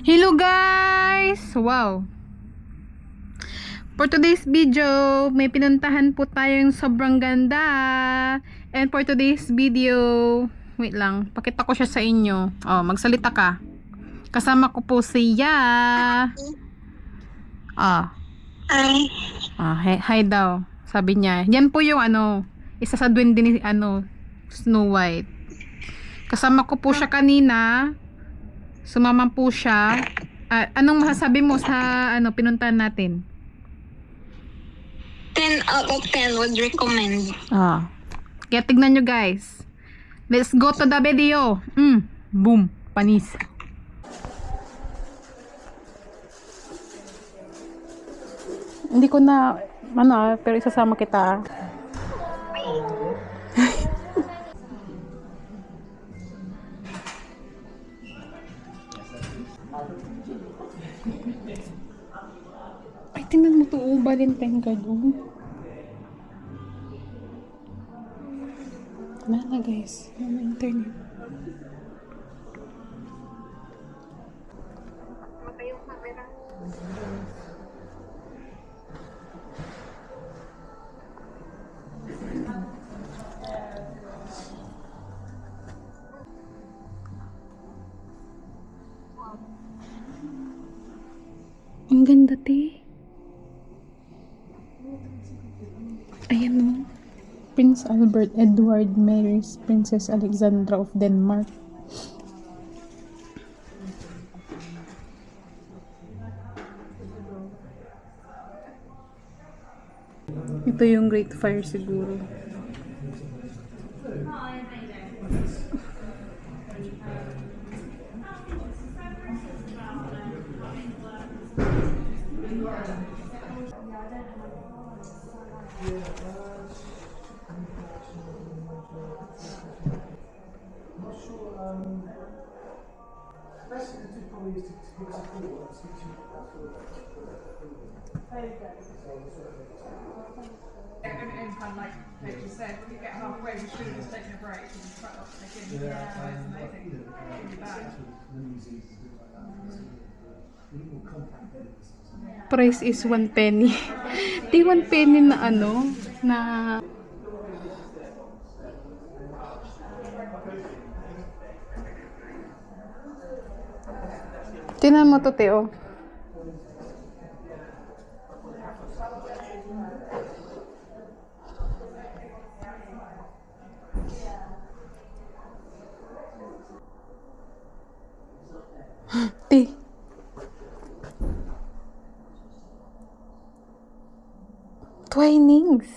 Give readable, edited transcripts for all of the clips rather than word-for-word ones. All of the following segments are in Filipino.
Hello guys! Wow! For today's video, may pinuntahan po tayong sobrang ganda. And for today's video, wait lang, pakita ko siya sa inyo. Oh, magsalita ka. Kasama ko po siya. Ah. Ay, Hi daw. Sabi niya. Yan po yung isa sa duwende ni Snow White. Kasama ko po siya kanina. Sumama po siya. Anong masasabi mo sa pinuntahan natin? 10 out of 10 would recommend. Kaya tignan nyo guys. Let's go to the video. Boom. Panis. Hindi ko na pero isasama kita. Ay, tingnan mo to, Valentine card, Wala na guys, wala internet. Ang ganda, te. Ayan, no. Prince Albert Edward marries Princess Alexandra of Denmark. Ito yung Great Fire siguro. Like you said, when you get halfway, we should have just taken a break and cut off again. Price is 1 penny. Di 1 penny na na Tingnan mo to, Teo. Te. Twinings.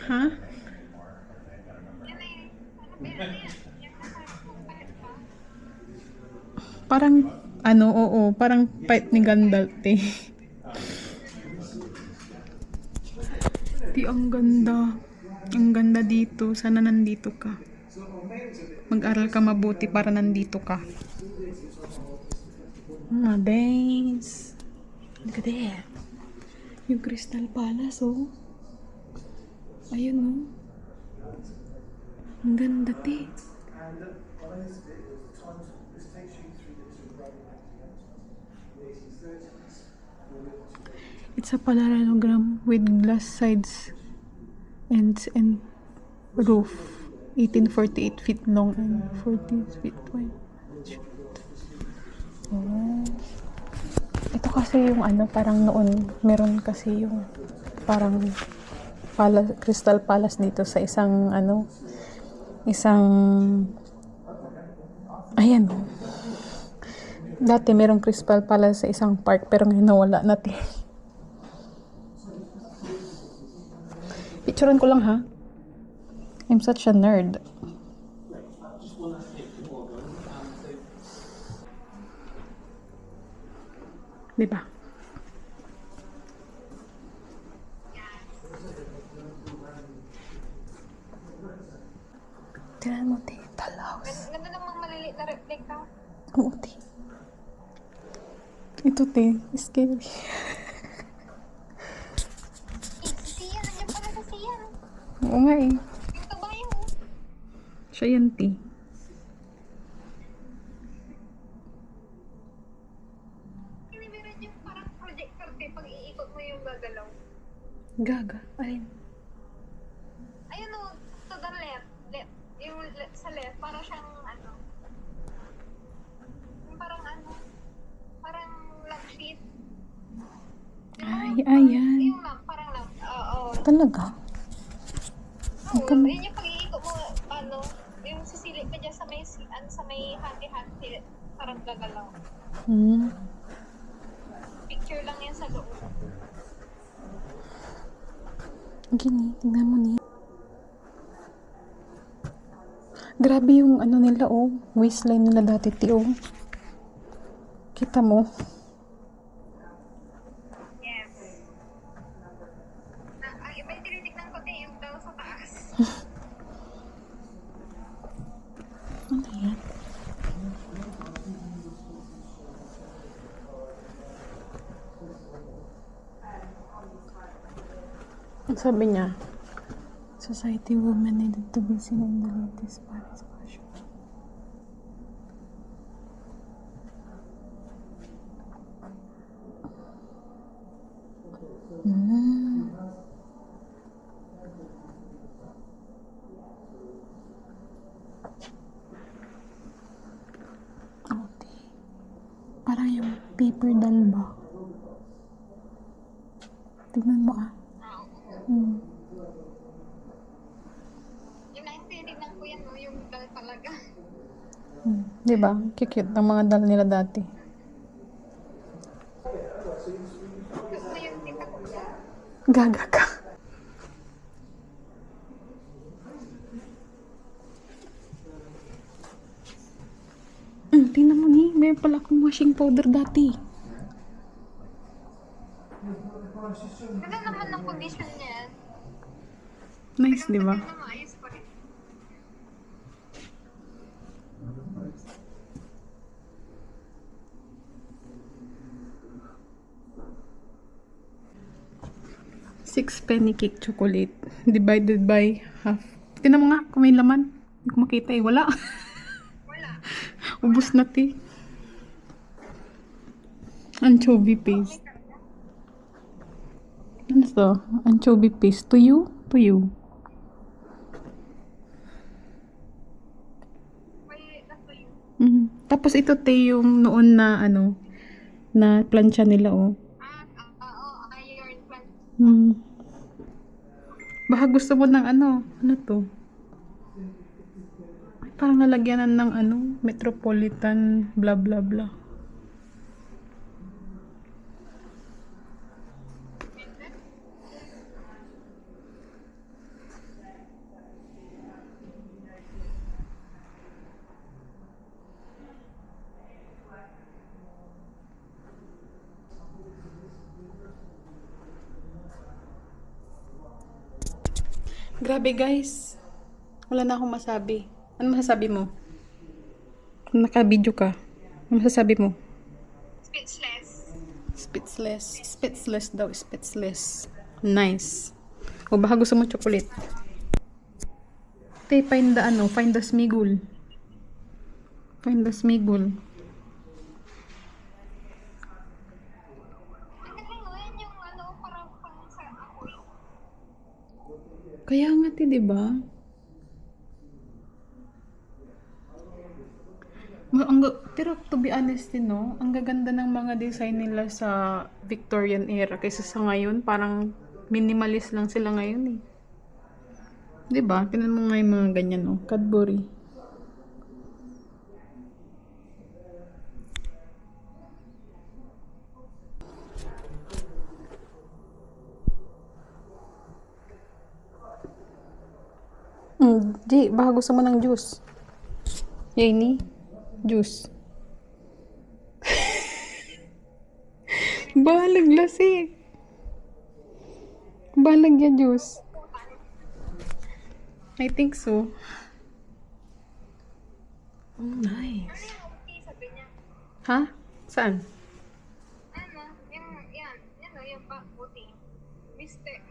Ha? Parang oo, parang fight ni Gandalf, eh. Di, ang ganda. Ang ganda dito. Sana nandito ka. Mag-aral ka mabuti para nandito ka. Days. Look at that. Yung Crystal Palace, oh. Ayun, oh. Ang ganda, te. It's a parallelogram with glass sides and roof. 1848 feet long and 40 feet wide. Oh. Ito kasi yung parang noon, meron kasi yung parang Crystal Palace dito sa isang ayan. Dati merong Crystal Palace sa isang park pero ngayon nawala natin. Picturean ko lang, ha? I'm such a nerd. Diba? Tignan mo, te. Tall house. Ganda namang maliliit na replica. Oo, te. Ito, te. Scary. Siya, nandiyan pala sa siya. Oo nga eh. Yung kabayo. Siya yan, te. Kinibiran yung parang projector tape. Pag iikot mo yung gagalaw. Gaga. Ayun. Ayun o, to the left. Yung sa left, para siyang ano. Yung parang ano. Parang lamp sheet. Ay, ayan. Yung lamp, parang lamp. Oo. Talaga? Oo, yun yung pag-iikot mo, ano, yung sisilip ka dyan sa may, ano, sa may hati-hati, parang gagalaw. Hmm. Picture lang yan sa loob. Gini, tingnan mo ni. Grabe yung ano nila, oh. Waistline nila dati, ti, oh. Kita mo? Yes. Ang iba yung tinitignan ko, te, yung daw sa taas. Ano yan? Ang sabi niya, society women needed to be seen in the latest Paris fashion. Mm. Okay. Parang yung paper doll ba? Tignan mo ah. Hmm. Yung tinitignan ko yan, no, yung dal talaga. Hmm. Diba? Cute ng mga doll nila dati. Gusto mo yung tita ko siya. Gaga ka. Tingnan mo ni, may pala akong washing powder dati. Ganda naman ng condition niya. Nice, di ba? Tignan mo, ayos pa rin. Six penny cake chocolate divided by half. Tingnan mo nga kung may laman. Hindi ko makita eh. Wala. Wala. Ubus na ti. Anchovy paste. Ano to? Anchovy paste. To you? To you. May nasa yun. Tapos ito te yung noon na ano na plancha nila oh. Oo, iron plant. Baka gusto mo ng ano to? Ay, parang nalagyanan ng ano, Metropolitan blah blah blah. Grabe guys. Wala na akong masabi. Ano masasabi mo? Kung naka-video ka, ano masasabi mo? Speechless. Speechless. Speechless daw. Speechless. Nice. O baka gusto mo chocolate. Tay, find the ano, find the smigul. Find the smigul. Yan yung ano, parang pang sa apoy. Kaya nga ti, di ba? Pero to be honest din, no, ang gaganda ng mga design nila sa Victorian era kaysa sa ngayon, parang minimalist lang sila ngayon eh. 'Di ba? Tingnan mo nga yung mga ganyan, no, Cadbury. Di, baka gusto mo ng juice. Yay juice. Balag lasi. Balag ya juice. I think so. Oh, nice. Okay, sabi niya. Ha? Saan?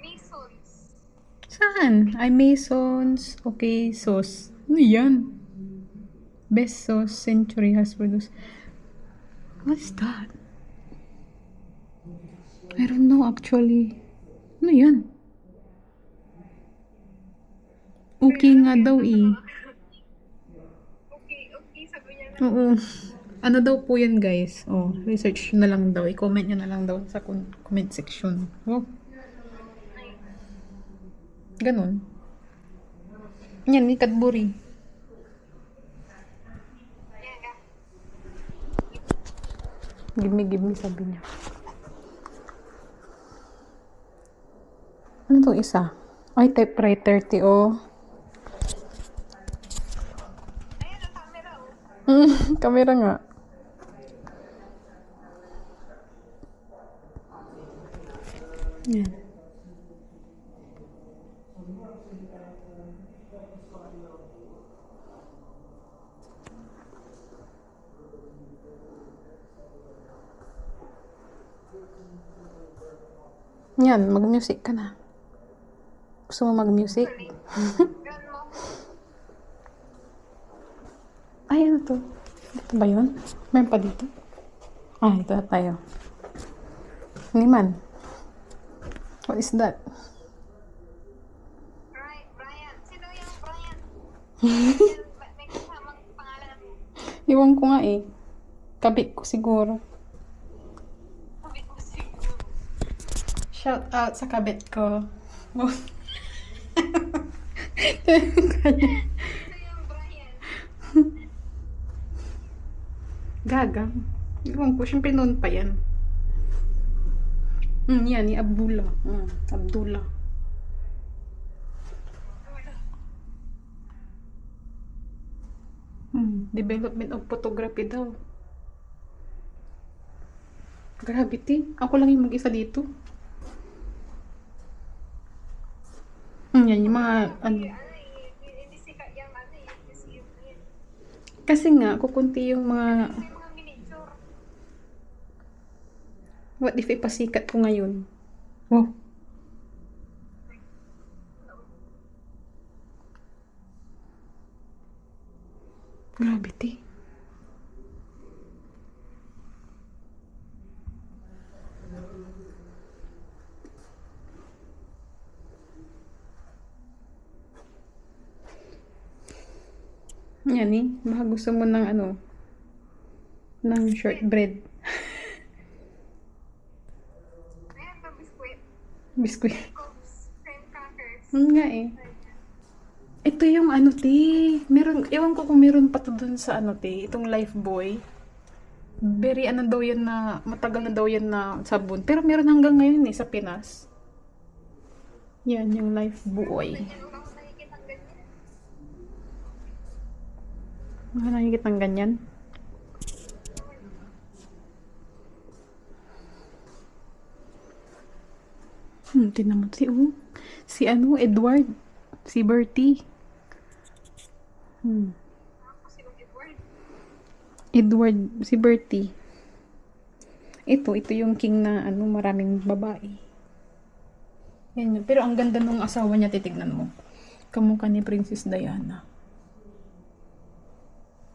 Masons. Saan? Ay, Masons. Okay, sauce. Ano yan? Best sauce century has produced. What is that? I don't know actually. Ano yan? Okay nga daw eh. Okay, sabi niya na. Oo. Ano daw po yan guys? Oh, research na lang daw. I-comment nyo na lang daw sa comment section. Oh. Ganon. Yan, ni Cadbury. Ayan ka. Give me, sabi niya. Ano to isa? Ay, typewriter, oh. Ayan ang camera, oh. Kamera nga. Yan. Yan, mag-music ka na. Gusto mo mag-music? Gan mo. Ay, ano to? Dito ba yun? Mayroon pa dito? Ah, ito na tayo. Hindi man. What is that? Right, Brian. Sino yung Brian? May kasamang pangalan mo. Iwan ko nga eh. Kabit ko siguro. Sabi ko siguro. Shout out sa kabit ko. Sino yung Brian? Gagang. Iwan ko. Siyempre noon pa yan. Yan, ni Abdullah. Abdullah. Development of photography daw. Gravity. Ako lang yung mag-isa dito. Yan, yung mga, ano. Hindi sikat yung ano, yung museum na yun. Kasi nga, kukunti yung mga, May mga miniature. what if ipasikat ko ngayon? Oh. Gravity. Yan eh. Baka gusto mo ng ano, ng shortbread. Ayan ba, biskuit? Biskuit. Cokes, cream crackers. Nga eh. Ito yung ano, te. Meron, ewan ko kung meron pa to dun sa ano, te. Itong Lifebuoy. Very ano daw yan na, matagal na daw yan na sabon. Pero meron hanggang ngayon eh, sa Pinas. Yan, yung Lifebuoy. Yan, wala akong nakikita ng ganyan. Mga nakikita ng ganyan. Tingnan mo, si ano, Edward. Si Bertie. Ako si Edward. Edward, si Bertie. Ito yung king na ano, maraming babae. Yan yun. Pero ang ganda nung asawa niya, titignan mo. Kamukha ni Princess Diana.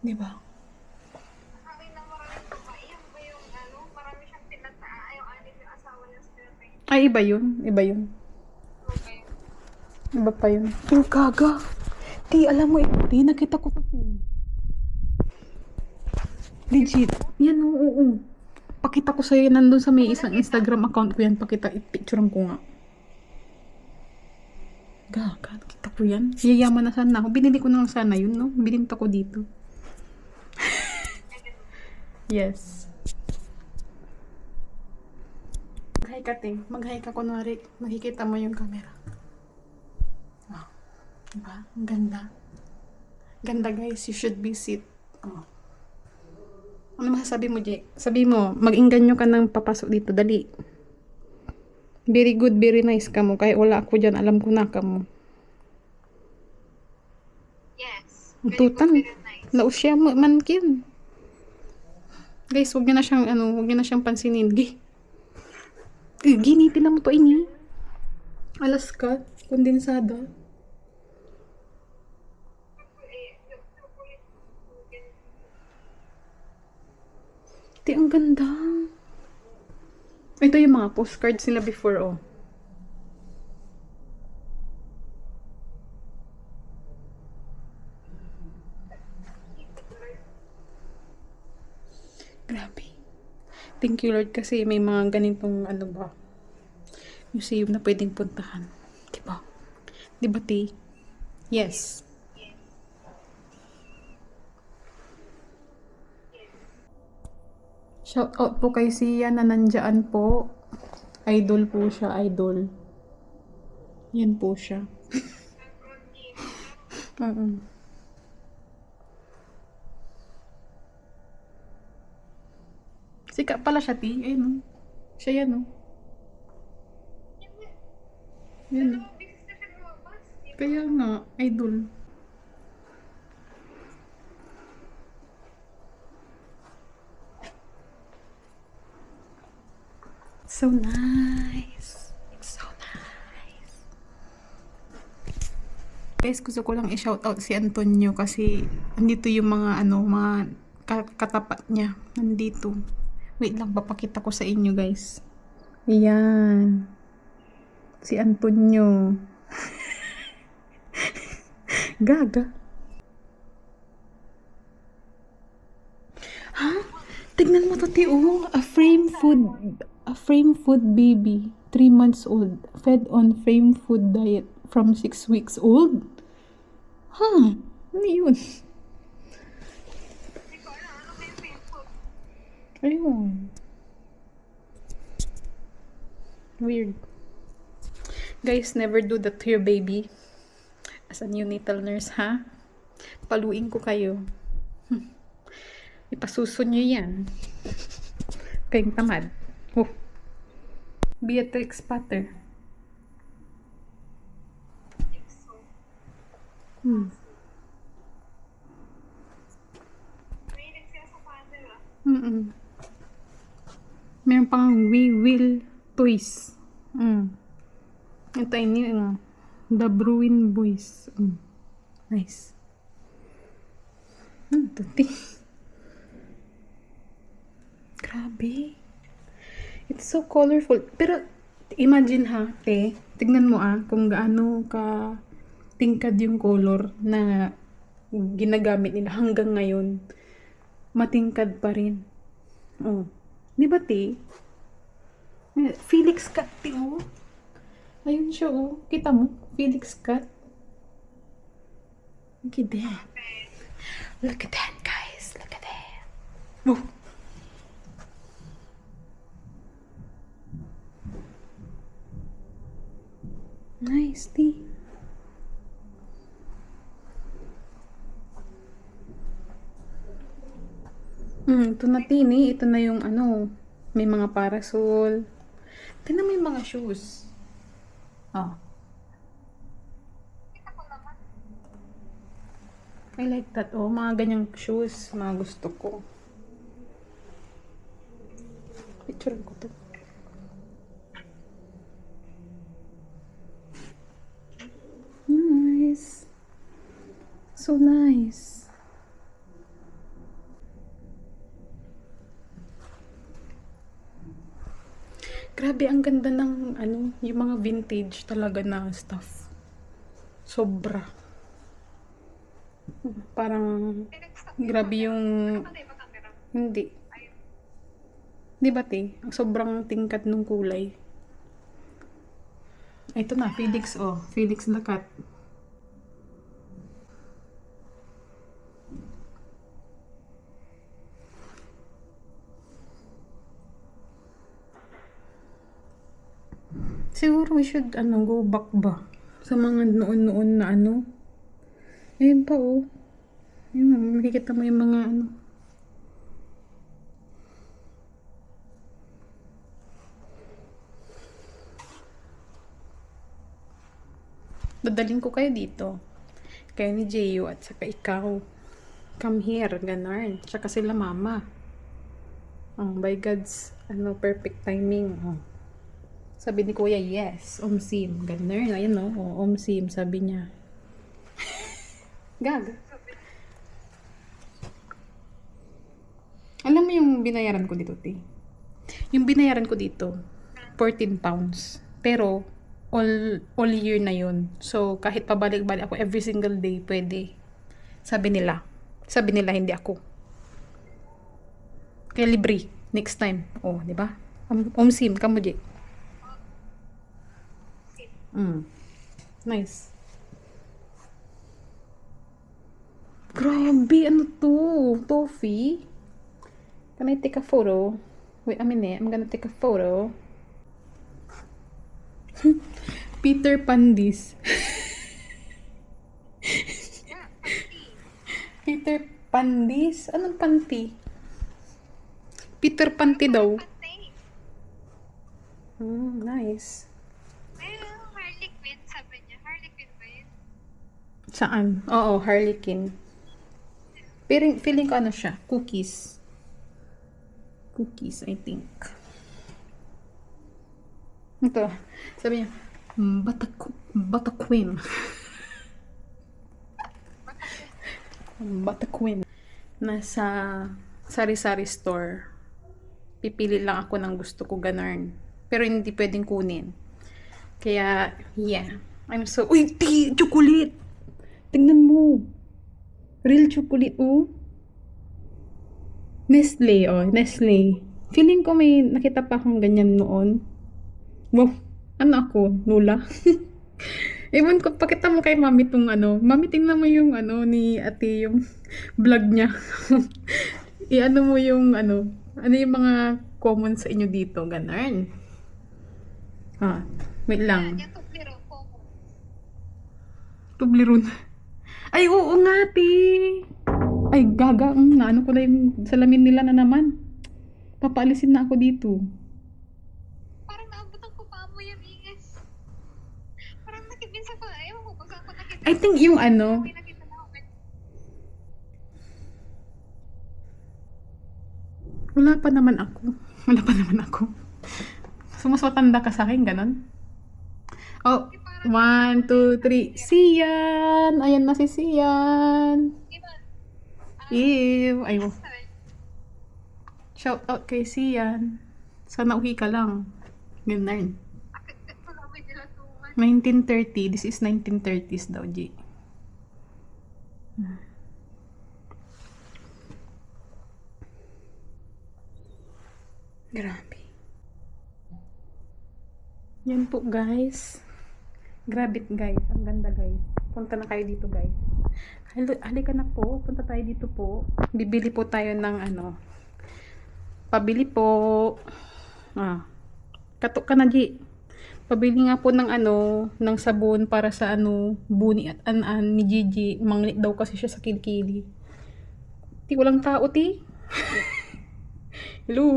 Di ba? Akin na maraming babae. Yan ba yung ano, marami siyang pinataa. Yung anim yung asawa niya sa pinatay. Ay, iba yun. Iba yun. Okay. Iba pa yun. Yung gaga. Di, alam mo, di, nakita ko to. Legit. Yan, oo. Pakita ko sa'yo, nandun sa may isang Instagram account ko yan. Pakita, i-picturean ko nga. Gaga, kita ko yan. Yayaman na sana ako. Binili ko na lang sana yun, no? Bininta ko dito. Yes. Mag-hi ka, te. Mag-hi ka, kunwari. Makikita mo yung camera. Oh. Diba? Ang ganda. Ganda, guys. You should visit. Oh. Ano masasabi mo, Jake? Sabi mo, mag-inganyo ka ng papasok dito. Dali. Very good, very nice ka mo. Kahit wala ako dyan, alam ko na ka mo. Yes. Tutan. Very nice. Nausya mo, mankin. Guys, huwag niyo na siyang, huwag niyo na siyang pansinin. Ginipin mo to, ini. Alaska, kondensada. Di, ang ganda. Ito yung mga postcards nila before, oh. Grabe. Thank you, Lord, kasi may mga ganitong, ano ba, museum na pwedeng puntahan. Diba? Diba, T? Yes. Shout out po kay Sia na nandyan po. Idol po siya, idol. Yan po siya. Sikat pala siya, T. Ayun, oh. Siya yan, oh. Yan, oh. Kaya nga, idol. So nice. It's so nice. Guys, gusto ko lang i-shoutout si Antonio kasi andito yung mga mga katapat niya. Nandito. Wait lang, papakita ko sa inyo, guys. Ayan. Si Antonio. Gaga. Ha? Tignan mo to, Tio. A frame food baby, 3 months old, fed on frame food diet from 6 weeks old. Huh? Ano yun? Ayun. Weird. Guys, never do that to your baby. As a neonatal nurse, ha? Paluin ko kayo. Ipasuso nyo yan. Kayong tamad. Oh. Beatrix Potter. Meron pang We Will Toys. Ito yung The Bruin Boys. Nice. Tuti. Grabe. It's so colorful. Pero, imagine ha, tignan mo kung gaano ka tingkad yung color na ginagamit nila hanggang ngayon. Matingkad pa rin. Oh. Di ba, Felix cut, oh. Ayun siya, oh. Kita mo? Felix cut. Look at that. Look at that, guys. Look at that. Oh. Nice, T. Ito na, Tini. Ito na yung may mga parasol. Tingnan mo yung mga shoes. Oh. I like that. Oh, mga ganyang shoes. Mga gusto ko. Picture ko to. Nice. So nice. Grabe, ang ganda ng yung mga vintage talaga na stuff. Sobra. Parang grabe yung hindi. Di ba, Ang sobrang tingkad ng kulay. Ito na, Felix, oh. Felix Lacat. Siguro we should, go back ba? Sa mga noon-noon na Ayun pa, oh. Ayun, makikita mo yung mga Dadalhin ko kayo dito. Kayo ni Jeyo at saka ikaw. Come here, ganun. Tsaka sila mama. By God's, perfect timing. Sabi ni Kuya, yes, omsim. Ganun, ayan no, omsim, sabi niya. Gag. Alam mo yung binayaran ko dito, Ti? Yung binayaran ko dito, 14 pounds. Pero, all year na yun. So, kahit pabalik-balik ako every single day, pwede. Sabi nila. Sabi nila, hindi ako. Kaya libre. Next time. Oh, di ba? Omsim, kamo di. Nice. Grabe, ano to? Toffee? Can I take a photo? Wait a minute, I'm gonna take a photo. Peter Pandis. Peter Pandis? Anong panty? Peter Panty daw. Patay. Nice. Ayun, Harley Quinn, sabi niya. Harley Quinn ba yun? Saan? Oo, Harlequin. Feeling ko ano siya? Cookies. Cookies, I think. Ito. Sabi niya, Bataquin. Bataquin. Nasa sari-sari store. Pipili lang ako ng gusto ko, ganun. Pero hindi pwedeng kunin. Kaya, yeah. I'm so... Uy, chocolate! Tingnan mo. Real chocolate, oh. Nestle, oh. Nestle. Feeling ko may nakita pa akong ganyan noon. Wow. Ano ako? Nula? Ewan ko, pakita mo kay mami tong ano. Mami, tingnan mo yung ano ni ate, yung vlog niya. I-ano mo yung ano yung mga common sa inyo dito, ganun. Wait lang. Yung tukliro ko. Tublerone. Ay, oo nga, ti. Ay, gaga. Naano ko na yung salamin nila na naman. Papaalisin na ako dito. Parang naabutan ko pa mo yung ingis. Parang nakibinsa ko. Ewan ko kung saan ko nakita. I think yung ano, May nakita na ako. wala pa naman ako. Wala pa naman ako. So, mas matanda ka sa akin, ganon? Oh, 1, 2, 3. Sian! Ayan na si Sian. Diba? Ew. Ay, Sorry. shout out kay Sian. Sana uwi ka lang. Ganun. Wala may dilatuman. 1930. This is 1930s daw, G. Grabe. Yan po, guys. Grabe, guys. Ang ganda, guys. Punta na kayo dito, guys. Halika na po. Punta tayo dito po. Bibili po tayo ng ano. Pabili po. Katok ka na, G. Pabili nga po ng ano, ng sabon para sa ano, buni at an ni Gigi. Manglit daw kasi siya sa kilikili. Ti, walang tao, ti. Hello.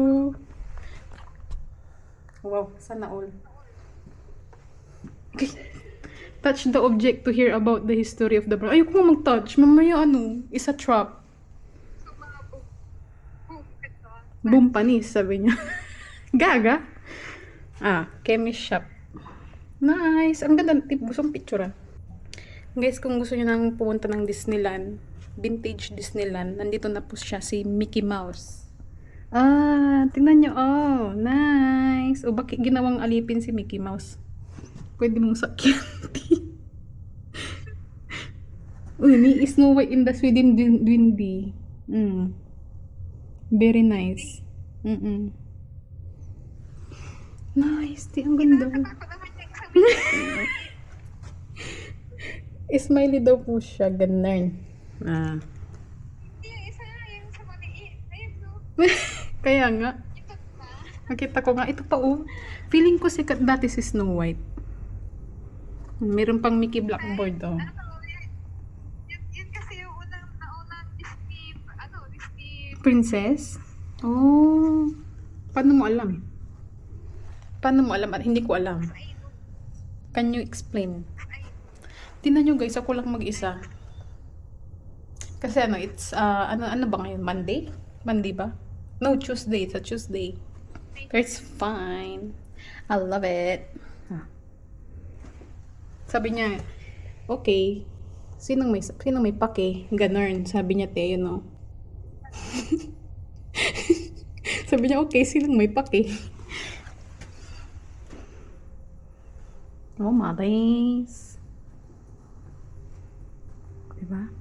Wow, sana all. Okay. Touch the object to hear about the history of the brand. Ayoko mo mag-touch. Mamaya ano, is a trap. So, mga ito. Boom panis, sabi niya. Gaga. Chemist shop. Nice. Ang ganda. Gustong picture. Guys, kung gusto niyo nang pumunta ng Disneyland, vintage Disneyland, nandito na po siya, si Mickey Mouse. Tingnan niyo. Oh, nice. O, bakit ginawang alipin si Mickey Mouse? Pwede mong sakyan. Uy, ni Snow White in the Sweden Windy. Very nice. Nice. Ang ganda. Ako naman yung sabi. Smiley daw po siya. Ganun. Yung isa, yung sa maliit. Ayun, no? Kaya nga. Ito pa. Nakita ko nga. Ito pa, oh. Feeling ko sikat dati si Snow White. Meron pang Mickey Blackboard, oh. Yun kasi yung naunang Disney, Disney. Princess? Oh. Paano mo alam? Paano mo alam? At hindi ko alam. Can you explain? Tingnan nyo, guys, ako lang mag-isa. Kasi ano, it's, ano ba ngayon? Monday? Monday ba? No, Tuesday. It's a Tuesday. It's fine. I love it. Ah. Sabi niya, okay, sinong may pake? Ganon, sabi niya, te, you know. Sabi niya, okay, sinong may pake? Oh, maris. Diba?